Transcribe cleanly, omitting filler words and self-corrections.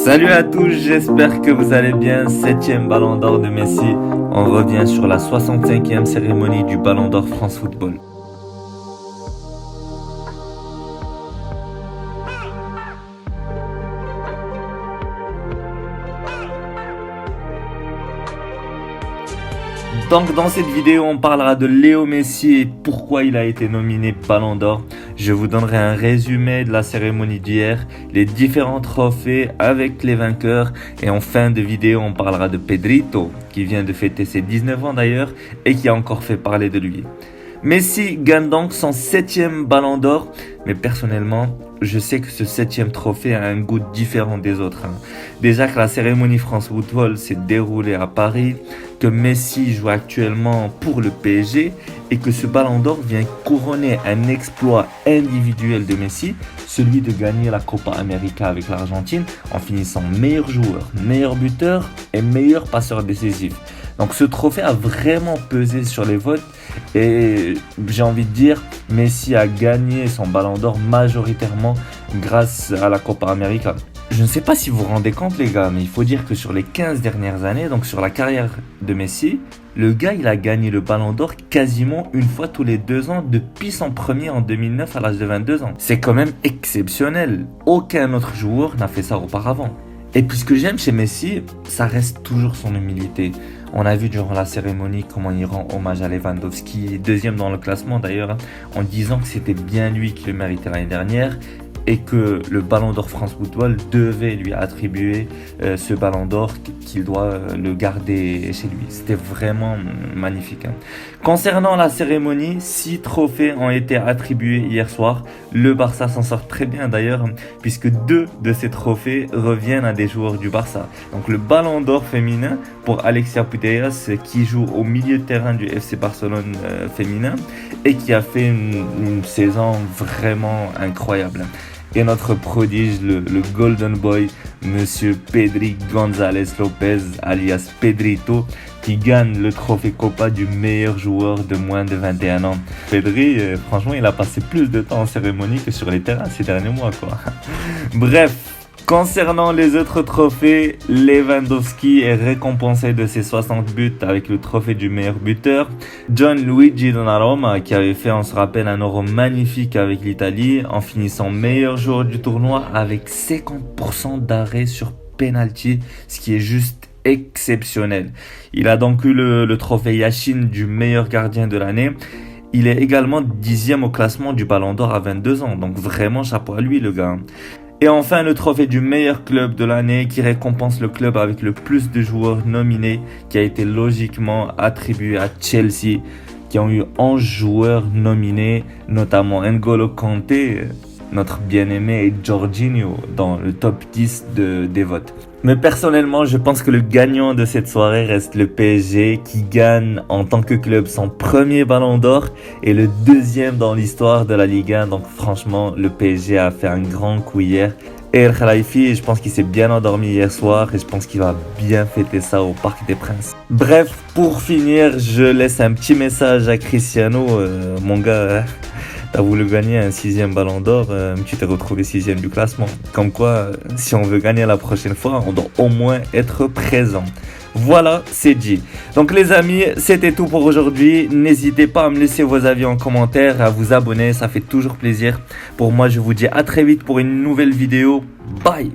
Salut à tous, j'espère que vous allez bien. 7e Ballon d'Or de Messi. On revient sur la 65e cérémonie du Ballon d'Or France Football. Donc dans cette vidéo, on parlera de Léo Messi et pourquoi il a été nominé Ballon d'Or. Je vous donnerai un résumé de la cérémonie d'hier, les différents trophées avec les vainqueurs. Et en fin de vidéo, on parlera de Pedrito, qui vient de fêter ses 19 ans d'ailleurs et qui a encore fait parler de lui. Messi gagne donc son 7e Ballon d'Or, mais personnellement, je sais que ce 7e trophée a un goût différent des autres. Déjà que la cérémonie France Football s'est déroulée à Paris, que Messi joue actuellement pour le PSG et que ce Ballon d'Or vient couronner un exploit individuel de Messi, celui de gagner la Copa América avec l'Argentine en finissant meilleur joueur, meilleur buteur et meilleur passeur décisif. Donc ce trophée a vraiment pesé sur les votes et j'ai envie de dire Messi a gagné son Ballon d'Or majoritairement grâce à la Copa América. Je ne sais pas si vous vous rendez compte les gars, mais il faut dire que sur les 15 dernières années, donc sur la carrière de Messi, le gars il a gagné le Ballon d'Or quasiment une fois tous les 2 ans depuis son premier en 2009 à l'âge de 22 ans. C'est quand même exceptionnel, aucun autre joueur n'a fait ça auparavant. Et puis ce que j'aime chez Messi, ça reste toujours son humilité. On a vu durant la cérémonie comment il rend hommage à Lewandowski, deuxième dans le classement d'ailleurs, en disant que c'était bien lui qui le méritait l'année dernière et que le Ballon d'Or France Football devait lui attribuer ce Ballon d'Or, qu'il doit le garder chez lui. C'était vraiment magnifique. Concernant la cérémonie, 6 trophées ont été attribués hier soir. Le Barça s'en sort très bien d'ailleurs, puisque 2 de ces trophées reviennent à des joueurs du Barça. Donc le Ballon d'Or féminin pour Alexia Putellas, qui joue au milieu de terrain du FC Barcelone féminin et qui a fait une saison vraiment incroyable. Et notre prodige, le Golden Boy, Monsieur Pedri González Lopez, alias Pedrito, qui gagne le trophée Copa du meilleur joueur de moins de 21 ans. Pedri, franchement, il a passé plus de temps en cérémonie que sur les terrains ces derniers mois, quoi. Bref. Concernant les autres trophées, Lewandowski est récompensé de ses 60 buts avec le trophée du meilleur buteur. Gianluigi Donnarumma, qui avait fait, on se rappelle, un Euro magnifique avec l'Italie, en finissant meilleur joueur du tournoi avec 50% d'arrêt sur penalty, ce qui est juste exceptionnel. Il a donc eu le trophée Yashin du meilleur gardien de l'année. Il est également 10e au classement du Ballon d'Or à 22 ans, donc vraiment chapeau à lui le gars. Et enfin, le trophée du meilleur club de l'année qui récompense le club avec le plus de joueurs nominés, qui a été logiquement attribué à Chelsea, qui ont eu 11 joueurs nominés, notamment N'Golo Kanté, notre bien-aimé, et Jorginho dans le top 10 des votes. Mais personnellement, je pense que le gagnant de cette soirée reste le PSG, qui gagne en tant que club son premier Ballon d'Or et le 2e dans l'histoire de la Ligue 1. Donc franchement, le PSG a fait un grand coup hier. Et El Khelaïfi, je pense qu'il s'est bien endormi hier soir et je pense qu'il va bien fêter ça au Parc des Princes. Bref, pour finir, je laisse un petit message à Cristiano, mon gars. T'as voulu gagner un 6e Ballon d'Or, tu t'es retrouvé 6e du classement. Comme quoi, si on veut gagner la prochaine fois, on doit au moins être présent. Voilà, c'est dit. Donc les amis, c'était tout pour aujourd'hui. N'hésitez pas à me laisser vos avis en commentaire, à vous abonner, ça fait toujours plaisir. Pour moi, je vous dis à très vite pour une nouvelle vidéo. Bye!